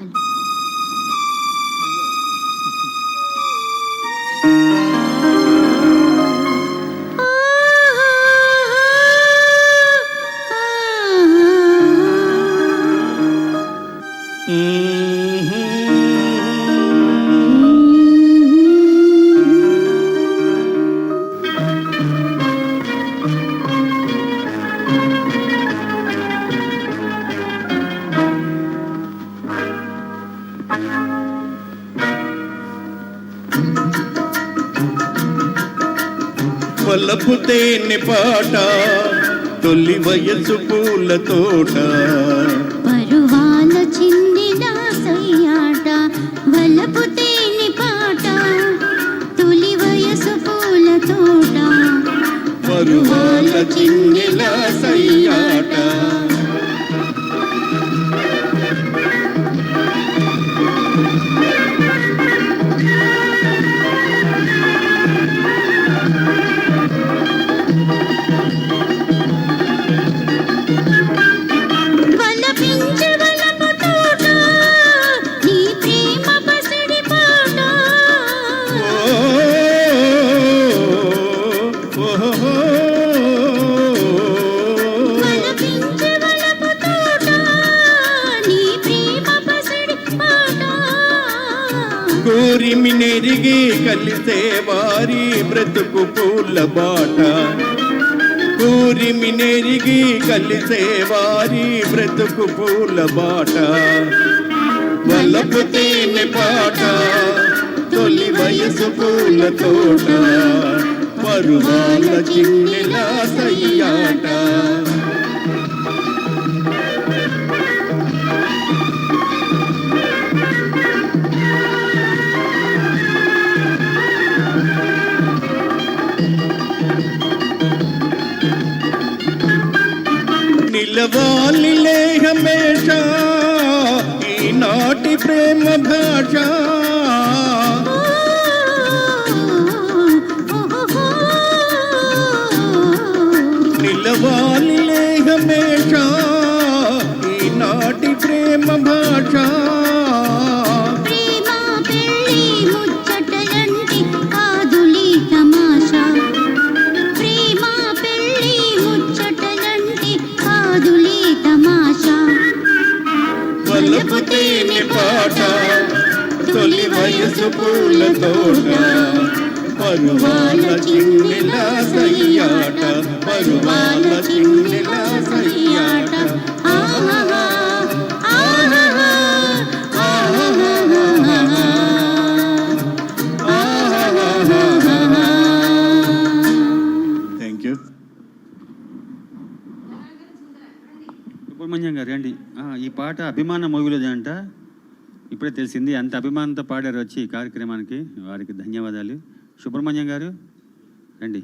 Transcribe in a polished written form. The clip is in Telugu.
శుభాకాంక్షలు. వలపు తేనె పాట తొలి వయసు పూల తోట పరువాల చిందిన సయ్యాట వలపు తేనె పాట తొలి వయసు పూల తోట పరువాల చిందిన సయ్యాట కూరిమినెరిగి కలిసే వారి బ్రతుకు పూల బాట కూరిమినెరిగి కలిసే వారి బ్రతుకు పూల బాట వలపు తేనె పాట తొలి వయసు పూల తోట పరువాల చిన్నెల సయ్యాట నిలవాలిలే హమేషా ఈనాటి ప్రేమ భాష నిలవాలిలే హమేషా ఈనాటి ప్రేమ భాష వలపు తేనె పాట తొలి వయసు పూల తోట పరువాల చిన్నెల సయ్యాట పరువాల చిన్నెల సయ్యాట థ్యాంక్ యూ. సుబ్రహ్మణ్యం గారు రండి. ఈ పాట అభిమాన మూవీలోది అంట, ఇప్పుడే తెలిసింది. అంత అభిమానంతో పాడారు వచ్చి ఈ కార్యక్రమానికి, వారికి ధన్యవాదాలు. సుబ్రహ్మణ్యం గారు రండి.